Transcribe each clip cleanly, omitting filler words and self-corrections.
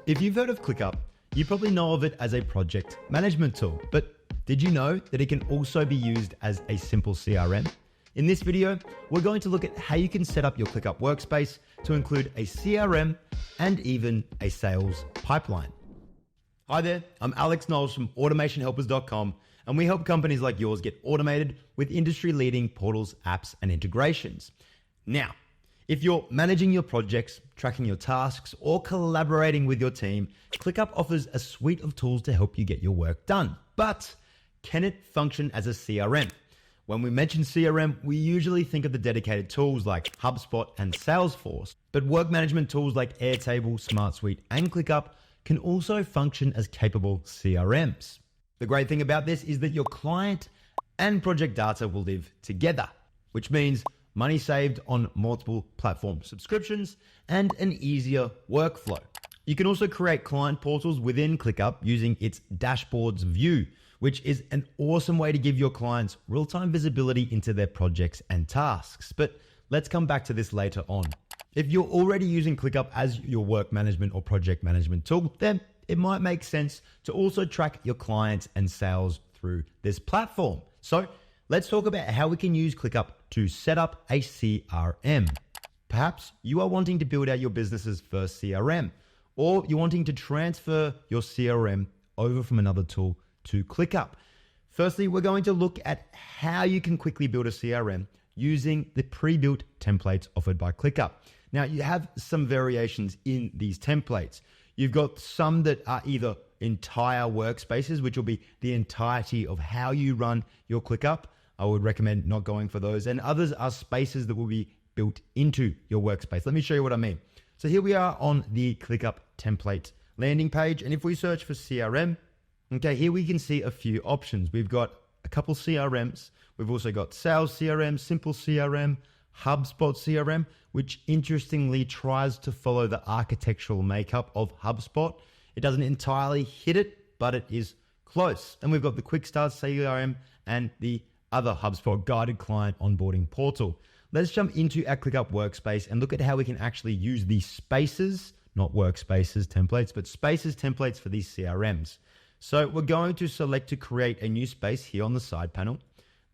If you've heard of ClickUp, you probably know of it as a project management tool, but did you know that it can also be used as a simple CRM? In this video, we're going to look at how you can set up your ClickUp workspace to include a CRM and even a sales pipeline. Hi there, I'm Alex Knowles from automationhelpers.com, and we help companies like yours get automated with industry-leading portals, apps, and integrations. Now, if you're managing your projects, tracking your tasks, or collaborating with your team, ClickUp offers a suite of tools to help you get your work done. But can it function as a CRM? When we mention CRM, we usually think of the dedicated tools like HubSpot and Salesforce, but work management tools like Airtable, SmartSuite, and ClickUp can also function as capable CRMs. The great thing about this is that your client and project data will live together, which means money saved on multiple platform subscriptions and an easier workflow. You can also create client portals within ClickUp using its dashboards view, which is an awesome way to give your clients real-time visibility into their projects and tasks. But let's come back to this later on. If you're already using ClickUp as your work management or project management tool, then it might make sense to also track your clients and sales through this platform. So let's talk about how we can use ClickUp to set up a CRM. Perhaps you are wanting to build out your business's first CRM, or you're wanting to transfer your CRM over from another tool to ClickUp. Firstly, we're going to look at how you can quickly build a CRM using the pre-built templates offered by ClickUp. Now, you have some variations in these templates. You've got some that are either entire workspaces, which will be the entirety of how you run your ClickUp. I would recommend not going for those. And others are spaces that will be built into your workspace. Let me show you what I mean. So here we are on the ClickUp template landing page. And if we search for CRM, okay, here we can see a few options. We've got a couple CRMs. We've also got Sales CRM, Simple CRM, HubSpot CRM, which interestingly tries to follow the architectural makeup of HubSpot. It doesn't entirely hit it, but it is close. And we've got the Quick Start CRM and the other HubSpot guided client onboarding portal. Let's jump into our ClickUp workspace and look at how we can actually use these spaces, not workspaces templates, but spaces templates for these CRMs. So we're going to select to create a new space here on the side panel.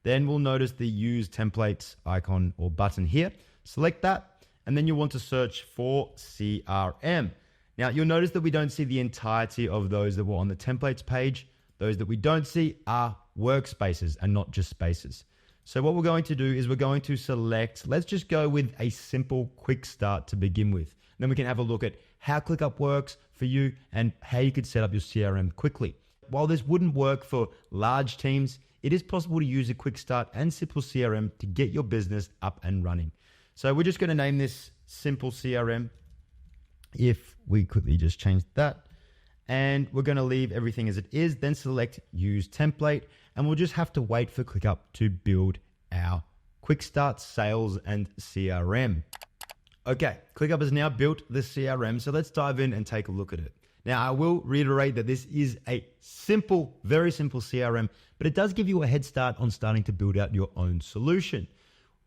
Then we'll notice the use templates icon or button here. Select that, and then you'll want to search for CRM. Now you'll notice that we don't see the entirety of those that were on the templates page. Those that we don't see are workspaces and not just spaces. So what we're going to do is we're going to select, let's just go with a simple quick start to begin with. Then we can have a look at how ClickUp works for you and how you could set up your CRM quickly. While this wouldn't work for large teams, it is possible to use a quick start and simple CRM to get your business up and running. So we're just going to name this Simple CRM. If we quickly just change that, and we're going to leave everything as it is, then select Use Template, and we'll just have to wait for ClickUp to build our Quick Start Sales and CRM. Okay, ClickUp has now built the CRM, so let's dive in and take a look at it. Now, I will reiterate that this is a simple, very simple CRM, but it does give you a head start on starting to build out your own solution.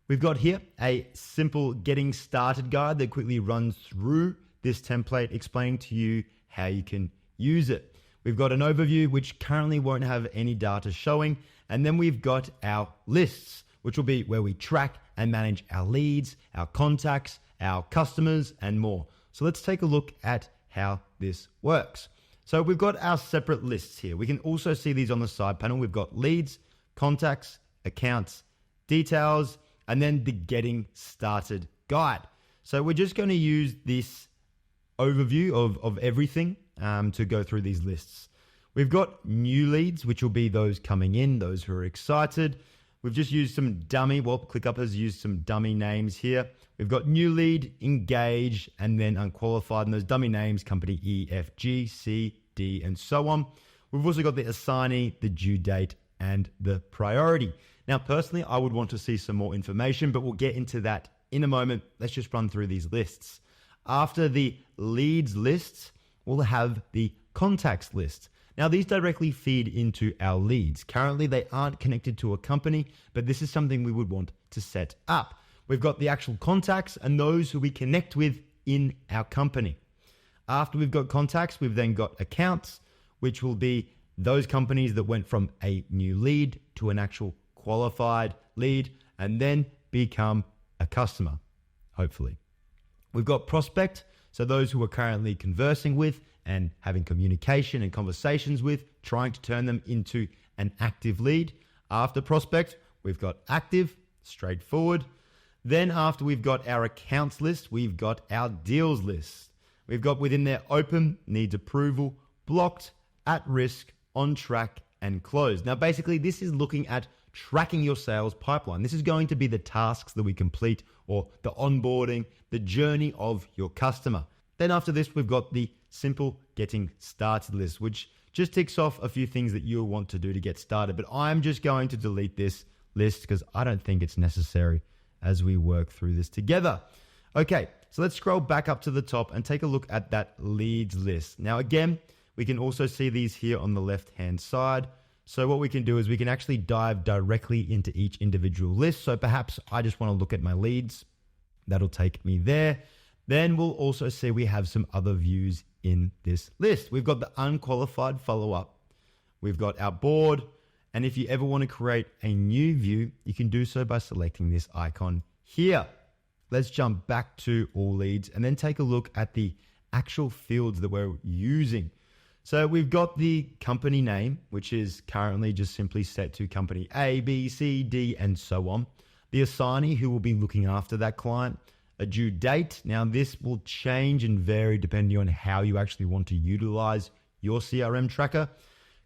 We've got here a simple getting started guide that quickly runs through this template, explaining to you how you can use it. We've got an overview, which currently won't have any data showing. And then we've got our lists, which will be where we track and manage our leads, our contacts, our customers, and more. So let's take a look at how this works. So we've got our separate lists here. We can also see these on the side panel. We've got leads, contacts, accounts, details, and then the getting started guide. So we're just going to use this overview of everything to go through these lists. We've got new leads, which will be those coming in, those who are excited. We've just used some ClickUp has used some dummy names here. We've got new lead, engage, and then unqualified, and those dummy names, company E, F, G, C, D, and so on. We've also got the assignee, the due date, and the priority. Now, personally, I would want to see some more information, but we'll get into that in a moment. Let's just run through these lists. After the leads lists, we'll have the contacts list. Now, these directly feed into our leads. Currently, they aren't connected to a company, but this is something we would want to set up. We've got the actual contacts and those who we connect with in our company. After we've got contacts, we've then got accounts, which will be those companies that went from a new lead to an actual qualified lead and then become a customer, hopefully. We've got prospect, so those who are currently conversing with and having communication and conversations with, trying to turn them into an active lead. After prospect, we've got active, straightforward. Then after we've got our accounts list, we've got our deals list. We've got within there open, needs approval, blocked, at risk, on track, and closed. Now, basically, this is looking at tracking your sales pipeline. This is going to be the tasks that we complete or the onboarding, the journey of your customer. Then after this, we've got the simple getting started list, which just ticks off a few things that you'll want to do to get started. But I'm just going to delete this list because I don't think it's necessary as we work through this together. Okay, so let's scroll back up to the top and take a look at that leads list. Now, again, we can also see these here on the left-hand side. So what we can do is we can actually dive directly into each individual list. So perhaps I just want to look at my leads. That'll take me there. Then we'll also see we have some other views in this list. We've got the unqualified follow-up. We've got our board. And if you ever want to create a new view, you can do so by selecting this icon here. Let's jump back to all leads and then take a look at the actual fields that we're using. So we've got the company name, which is currently just simply set to company A, B, C, D, and so on. The assignee who will be looking after that client, a due date. Now this will change and vary depending on how you actually want to utilize your CRM tracker.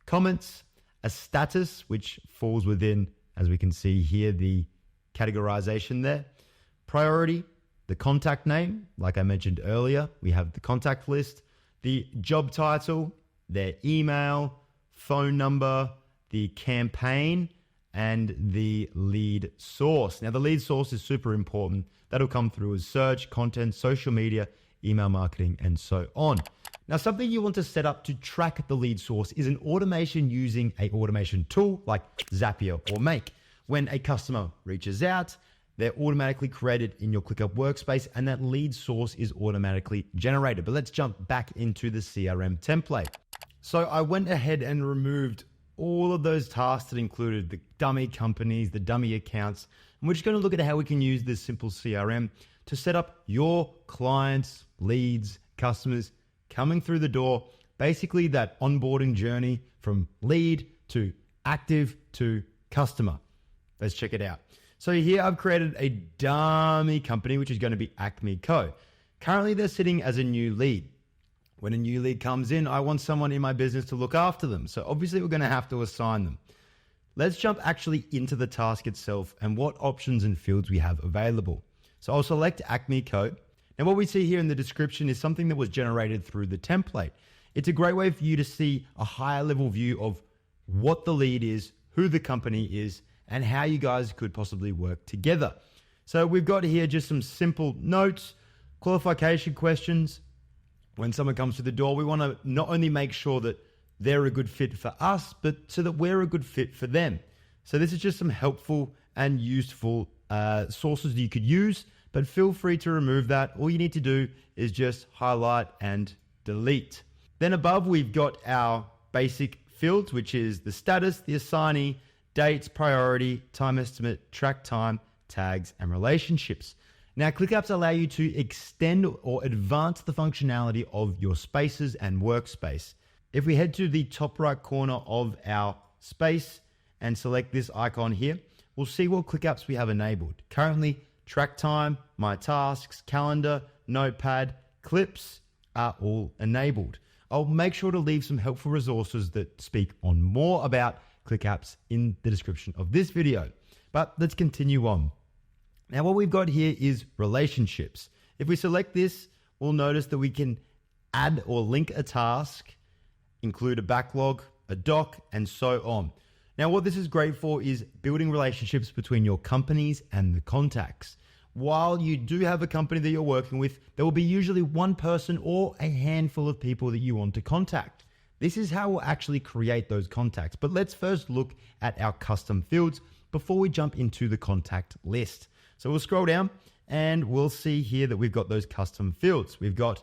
Comments, a status, which falls within, as we can see here, the categorization there. Priority, the contact name, like I mentioned earlier, we have the contact list, the job title, their email, phone number, the campaign, and the lead source. Now, the lead source is super important. That'll come through as search, content, social media, email marketing, and so on. Now, something you want to set up to track the lead source is an automation using an automation tool like Zapier or Make. When a customer reaches out, they're automatically created in your ClickUp workspace and that lead source is automatically generated. But let's jump back into the CRM template. So I went ahead and removed all of those tasks that included the dummy companies, the dummy accounts. And we're just going to look at how we can use this simple CRM to set up your clients, leads, customers coming through the door, basically that onboarding journey from lead to active to customer. Let's check it out. So here I've created a dummy company, which is going to be Acme Co. Currently, they're sitting as a new lead. When a new lead comes in, I want someone in my business to look after them. So obviously, we're going to have to assign them. Let's jump actually into the task itself and what options and fields we have available. So I'll select Acme Co. And what we see here in the description is something that was generated through the template. It's a great way for you to see a higher level view of what the lead is, who the company is, and how you guys could possibly work together. So we've got here just some simple notes, qualification questions. When someone comes to the door, we want to not only make sure that they're a good fit for us, but so that we're a good fit for them. So this is just some helpful and useful sources that you could use, but feel free to remove that. All you need to do is just highlight and delete. Then above, we've got our basic fields, which is the status, the assignee, dates, priority, time estimate, track time, tags, and relationships. Now, ClickUps allow you to extend or advance the functionality of your spaces and workspace. If we head to the top right corner of our space and select this icon here, we'll see what ClickUps we have enabled. Currently, track time, my tasks, calendar, notepad, clips are all enabled. I'll make sure to leave some helpful resources that speak on more about ClickUps in the description of this video. But let's continue on. Now, what we've got here is relationships. If we select this, we'll notice that we can add or link a task, include a backlog, a doc, and so on. Now, what this is great for is building relationships between your companies and the contacts. While you do have a company that you're working with, there will be usually one person or a handful of people that you want to contact. This is how we'll actually create those contacts. But let's first look at our custom fields before we jump into the contact list. So we'll scroll down and we'll see here that we've got those custom fields. We've got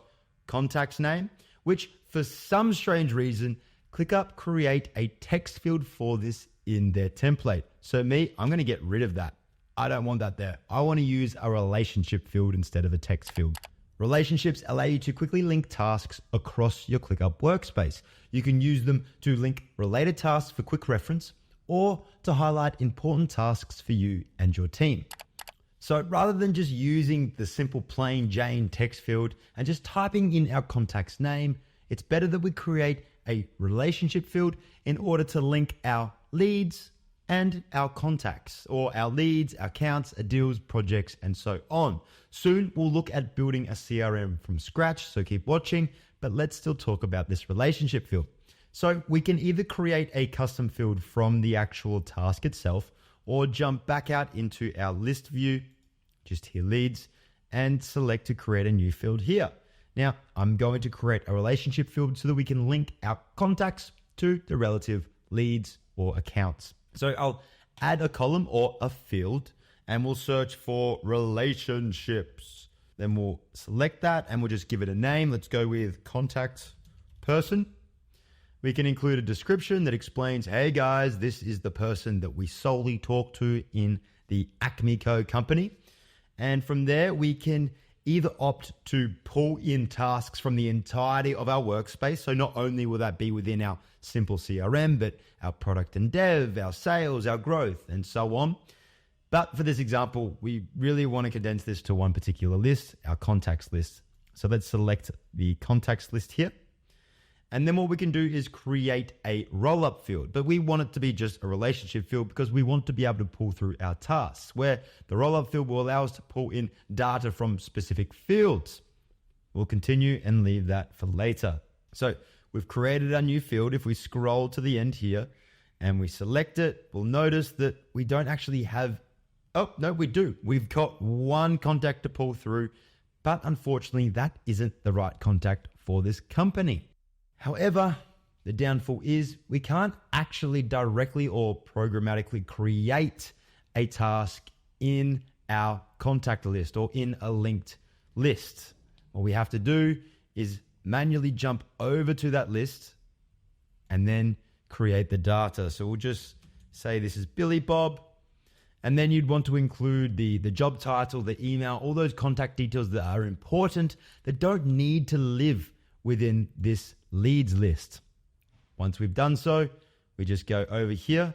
contact's name, which for some strange reason, ClickUp create a text field for this in their template. So I'm going to get rid of that. I don't want that there. I want to use a relationship field instead of a text field. Relationships allow you to quickly link tasks across your ClickUp workspace. You can use them to link related tasks for quick reference or to highlight important tasks for you and your team. So rather than just using the simple plain Jane text field and just typing in our contact's name, it's better that we create a relationship field in order to link our leads and our contacts, or our leads, our accounts, our deals, projects, and so on. Soon, we'll look at building a CRM from scratch, so keep watching, but let's still talk about this relationship field. So we can either create a custom field from the actual task itself, or jump back out into our list view, just here leads, and select to create a new field here. Now, I'm going to create a relationship field so that we can link our contacts to the relative leads or accounts. So I'll add a column or a field and we'll search for relationships. Then we'll select that and we'll just give it a name. Let's go with contact person. We can include a description that explains, hey guys, this is the person that we solely talk to in the Acme Co company. And from there, we can either opt to pull in tasks from the entirety of our workspace. So not only will that be within our simple CRM, but our product and dev, our sales, our growth, and so on. But for this example, we really want to condense this to one particular list, our contacts list. So let's select the contacts list here. And then what we can do is create a roll-up field, but we want it to be just a relationship field because we want to be able to pull through our tasks, where the roll-up field will allow us to pull in data from specific fields. We'll continue and leave that for later. So we've created our new field. If we scroll to the end here and we select it, we'll notice that we don't actually have, oh, no, we do. We've got one contact to pull through, but unfortunately that isn't the right contact for this company. However, the downfall is we can't actually directly or programmatically create a task in our contact list or in a linked list. What we have to do is manually jump over to that list and then create the data. So we'll just say this is Billy Bob, and then you'd want to include the job title, the email, all those contact details that are important that don't need to live within this leads list. Once we've done so, we just go over here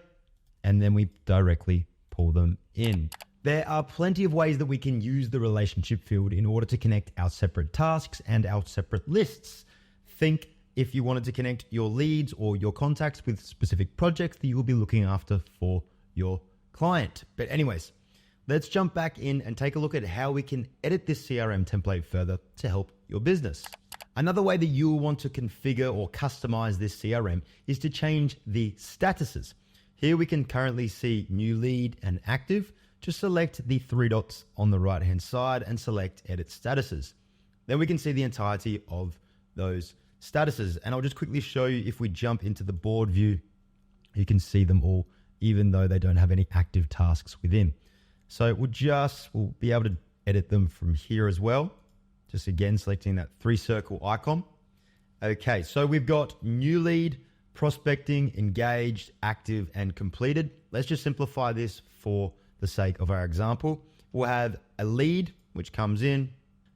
and then we directly pull them in. There are plenty of ways that we can use the relationship field in order to connect our separate tasks and our separate lists. Think if you wanted to connect your leads or your contacts with specific projects that you will be looking after for your client. But anyways, let's jump back in and take a look at how we can edit this CRM template further to help your business. Another way that you will want to configure or customize this CRM is to change the statuses. Here we can currently see new lead and active. Just select the three dots on the right hand side and select edit statuses. Then we can see the entirety of those statuses. And I'll just quickly show you, if we jump into the board view, you can see them all, even though they don't have any active tasks within. So we'll be able to edit them from here as well. Just again, selecting that 3-circle icon. Okay, so we've got new lead, prospecting, engaged, active, and completed. Let's just simplify this for the sake of our example. We'll have a lead, which comes in.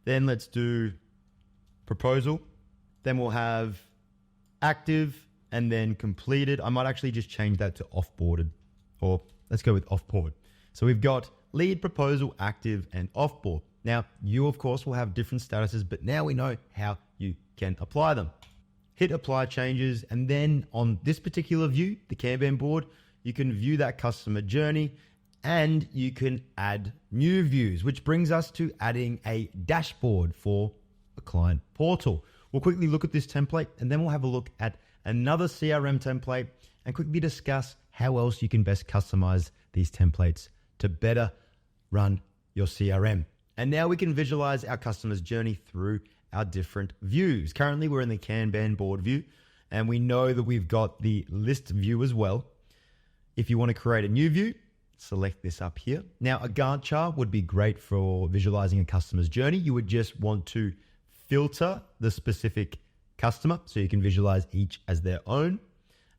Then let's do proposal. Then we'll have active and then completed. I might actually just change that to offboarded, or let's go with offboard. So we've got lead, proposal, active, and offboard. Now, you of course will have different statuses, but now we know how you can apply them. Hit apply changes, and then on this particular view, the Kanban board, you can view that customer journey and you can add new views, which brings us to adding a dashboard for a client portal. We'll quickly look at this template and then we'll have a look at another CRM template and quickly discuss how else you can best customize these templates to better run your CRM. And now we can visualize our customer's journey through our different views. Currently, we're in the Kanban board view, and we know that we've got the list view as well. If you want to create a new view, select this up here. Now, a Gantt chart would be great for visualizing a customer's journey. You would just want to filter the specific customer so you can visualize each as their own.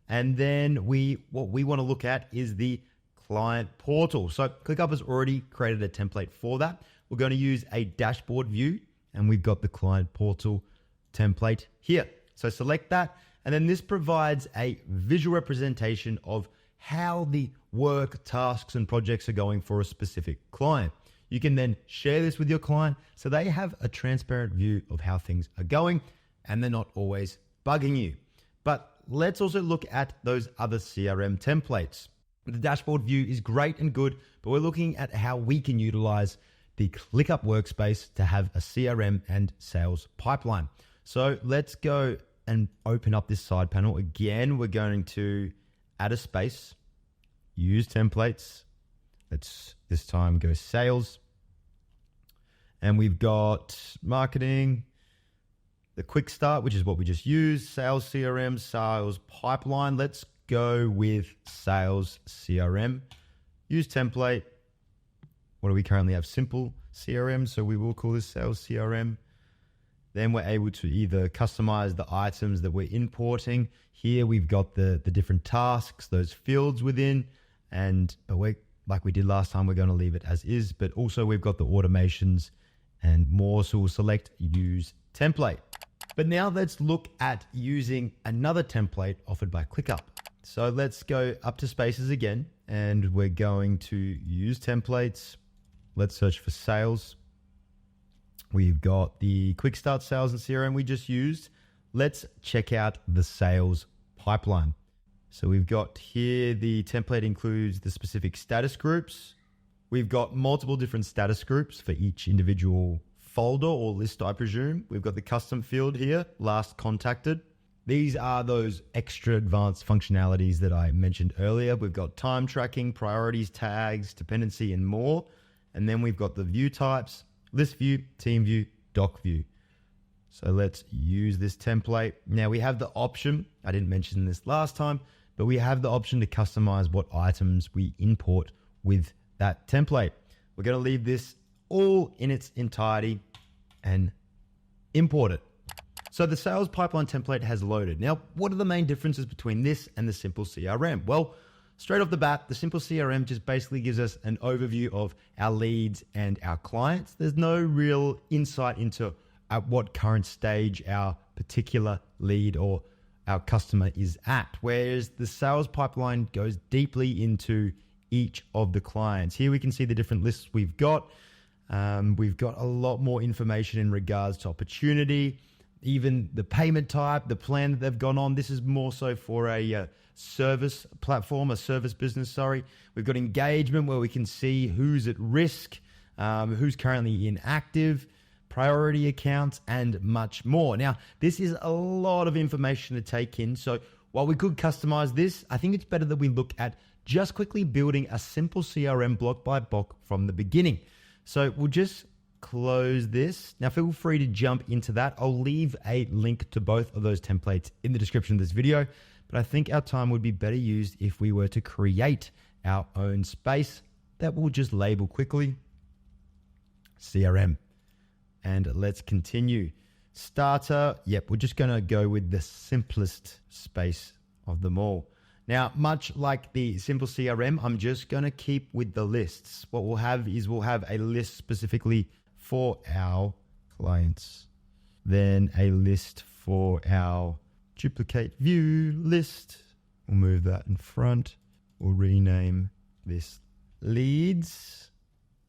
And then what we want to look at is the client portal. So ClickUp has already created a template for that. We're going to use a dashboard view, and we've got the client portal template here. So select that, and then this provides a visual representation of how the work, tasks, and projects are going for a specific client. You can then share this with your client so they have a transparent view of how things are going and they're not always bugging you. But let's also look at those other CRM templates. The dashboard view is great and good, but we're looking at how we can utilize the ClickUp workspace to have a CRM and sales pipeline. So let's go and open up this side panel. Again, we're going to add a space, use templates. Let's this time go sales. And we've got marketing, the quick start, which is what we just used, sales CRM, sales pipeline. Let's go with sales CRM. Use template. What do we currently have? Simple CRM. So we will call this sales CRM. Then we're able to either customize the items that we're importing. Here we've got the different tasks, those fields within, but like we did last time, we're going to leave it as is, but also we've got the automations and more. So we'll select use template. But now let's look at using another template offered by ClickUp. So let's go up to spaces again, and we're going to use templates. Let's search for sales. We've got the quick start sales and CRM we just used. Let's check out the sales pipeline. So we've got here, the template includes the specific status groups. We've got multiple different status groups for each individual folder or list, I presume. We've got the custom field here, last contacted. These are those extra advanced functionalities that I mentioned earlier. We've got time tracking, priorities, tags, dependency, and more. And then we've got the view types, list view, team view, doc view. So let's use this template. Now we have the option, I didn't mention this last time, but we have the option to customize what items we import with that template. We're going to leave this all in its entirety and import it. So the sales pipeline template has loaded. Now, what are the main differences between this and the simple CRM? Well, straight off the bat, the simple CRM just basically gives us an overview of our leads and our clients. There's no real insight into at what current stage our particular lead or our customer is at, whereas the sales pipeline goes deeply into each of the clients. Here we can see the different lists we've got. We've got a lot more information in regards to opportunity, even the payment type, the plan that they've gone on. This is more so for a service platform, a service business, sorry. We've got engagement where we can see who's at risk, who's currently inactive, priority accounts, and much more. Now, this is a lot of information to take in. So while we could customize this, I think it's better that we look at just quickly building a simple CRM block by block from the beginning. So we'll just close this. Now, feel free to jump into that. I'll leave a link to both of those templates in the description of this video, but I think our time would be better used if we were to create our own space that we'll just label quickly CRM. And let's continue. Starter, yep, we're just going to go with the simplest space of them all. Now, much like the simple CRM, I'm just going to keep with the lists. What we'll have is we'll have a list specifically for our clients, then a list for our duplicate view list. We'll move that in front. We'll rename this leads.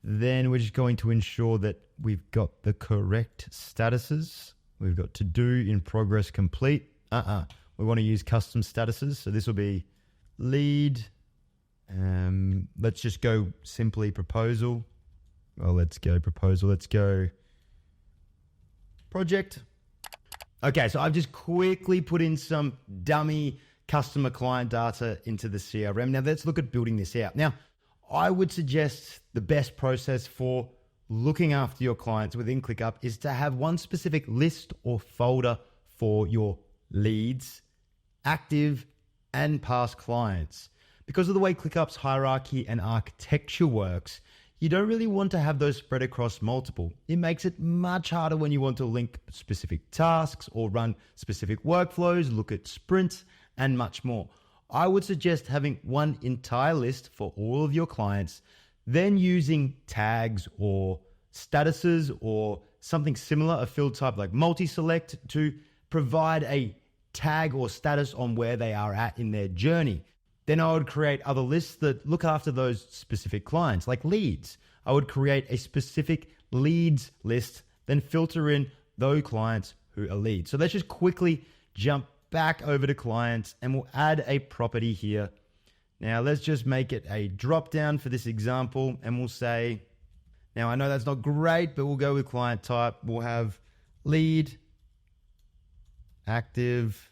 Then we're just going to ensure that we've got the correct statuses. We've got to do, in progress, complete. We want to use custom statuses. So this will be lead. Let's just go simply proposal. Well, let's go proposal. Let's go project. Okay, so I've just quickly put in some dummy customer client data into the CRM. Now let's look at building this out. Now, I would suggest the best process for looking after your clients within ClickUp is to have one specific list or folder for your leads, active and past clients. Because of the way ClickUp's hierarchy and architecture works, You don't really want to have those spread across multiple. It makes it much harder when you want to link specific tasks or run specific workflows, look at sprints, and much more. I would suggest having one entire list for all of your clients, then using tags or statuses or something similar, a field type like multi-select, to provide a tag or status on where they are at in their journey. Then I would create other lists that look after those specific clients, like leads. I would create a specific leads list, then filter in those clients who are leads. So let's just quickly jump back over to clients and we'll add a property here. Now let's just make it a drop down for this example and we'll say, now I know that's not great, but we'll go with client type. We'll have lead, active,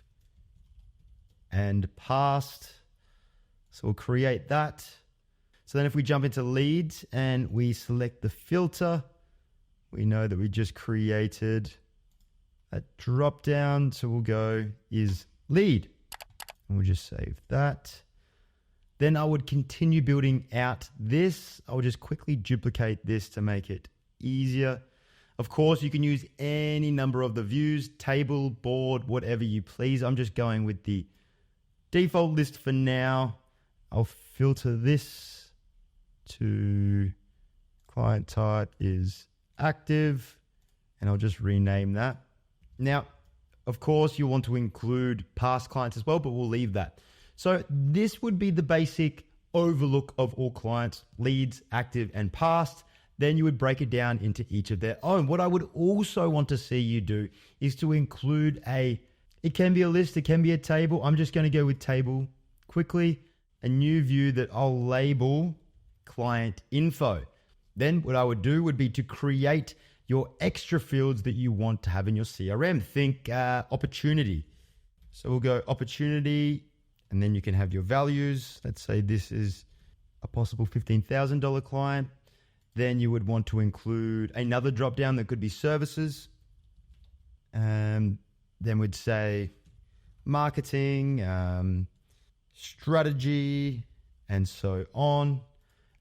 and past. So we'll create that. So then if we jump into leads and we select the filter, we know that we just created a drop down. So we'll go is lead and we'll just save that. Then I would continue building out this. I'll just quickly duplicate this to make it easier. Of course, you can use any number of the views, table, board, whatever you please. I'm just going with the default list for now. I'll filter this to client type is active, and I'll just rename that. Now, of course, you want to include past clients as well, but we'll leave that. So this would be the basic overlook of all clients, leads, active, and past. Then you would break it down into each of their own. What I would also want to see you do is to include it can be a list, it can be a table. I'm just going to go with table quickly. A new view that I'll label client info. Then what I would do would be to create your extra fields that you want to have in your CRM. Think opportunity. So we'll go opportunity, and then you can have your values. Let's say this is a possible $15,000 client. Then you would want to include another drop down that could be services. Then we'd say marketing, strategy, and so on,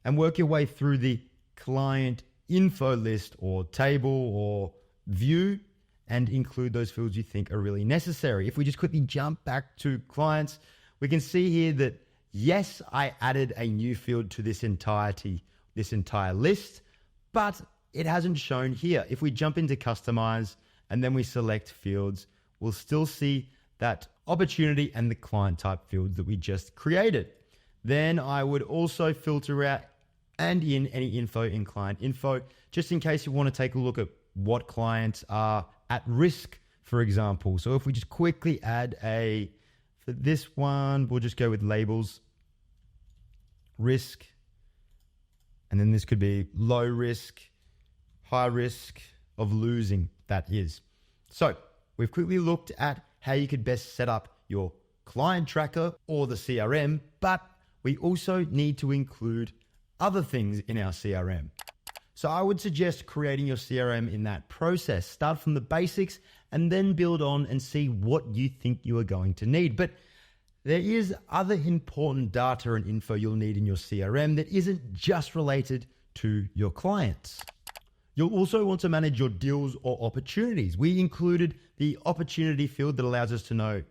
and work your way through the client info list or table or view and include those fields you think are really necessary. If we just quickly jump back to clients, we can see here that yes, I added a new field to this entire list, but it hasn't shown here. If we jump into customize and then we select fields, we'll still see that opportunity and the client type fields that we just created. Then I would also filter out and in any info in client info, just in case you want to take a look at what clients are at risk, for example. So if we just quickly add for this one, we'll just go with labels, risk, and then this could be low risk, high risk of losing, that is. So we've quickly looked at how you could best set up your client tracker or the CRM, but we also need to include other things in our CRM. So I would suggest creating your CRM in that process. Start from the basics and then build on and see what you think you are going to need. But there is other important data and info you'll need in your CRM that isn't just related to your clients. You'll also want to manage your deals or opportunities. We included the opportunity field that allows us to know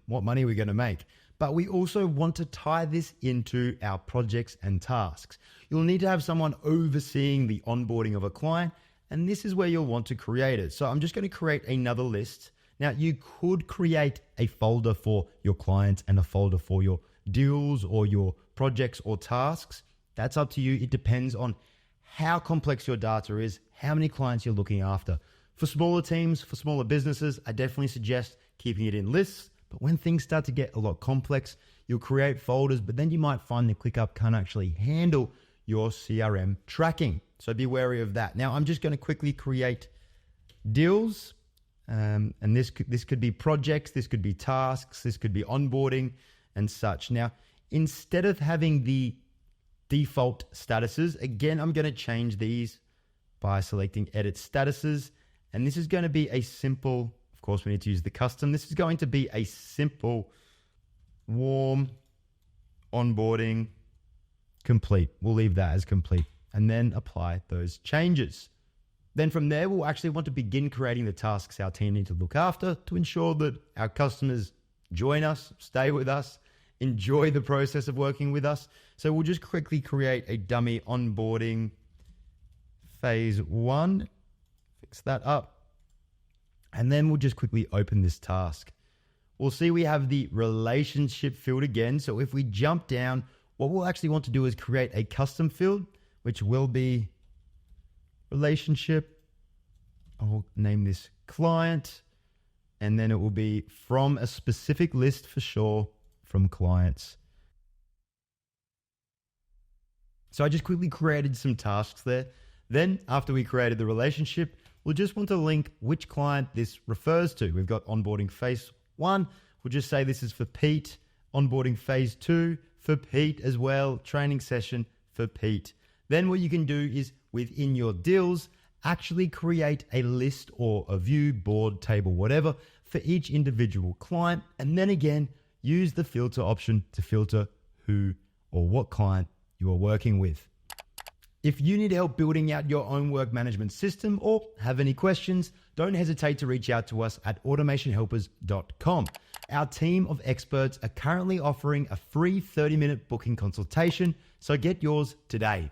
what money we're going to make. But we also want to tie this into our projects and tasks. You'll need to have someone overseeing the onboarding of a client, and this is where you'll want to create it. So I'm just going to create another list. Now, you could create a folder for your clients and a folder for your deals or your projects or tasks. That's up to you. It depends on how complex your data is, how many clients you're looking after. For smaller teams, for smaller businesses, I definitely suggest keeping it in lists. But when things start to get a lot complex, you'll create folders, but then you might find that ClickUp can't actually handle your CRM tracking. So be wary of that. Now, I'm just going to quickly create deals. And this could be projects, this could be tasks, this could be onboarding and such. Now, instead of having the default statuses, again, I'm going to change these by selecting edit statuses. And this is going to be a simple, of course, we need to use the custom. This is going to be a simple warm onboarding complete. We'll leave that as complete. and then apply those changes. Then from there, we'll actually want to begin creating the tasks our team need to look after to ensure that our customers join us, stay with us, enjoy the process of working with us. So we'll just quickly create a dummy onboarding phase 1, fix that up. And then we'll just quickly open this task. We'll see we have the relationship field again. So if we jump down, what we'll actually want to do is create a custom field, which will be relationship. I'll name this client, and then it will be from a specific list for sure, from clients. So I just quickly created some tasks there. Then after we created the relationship, we'll just want to link which client this refers to. We've got onboarding phase 1. We'll just say this is for Pete. Onboarding phase 2 for Pete as well. Training session for Pete. Then what you can do is within your deals, actually create a list or a view, board, table, whatever, for each individual client. And then again, use the filter option to filter who or what client you are working with. If you need help building out your own work management system or have any questions, don't hesitate to reach out to us at automationhelpers.com. Our team of experts are currently offering a free 30-minute booking consultation, so get yours today.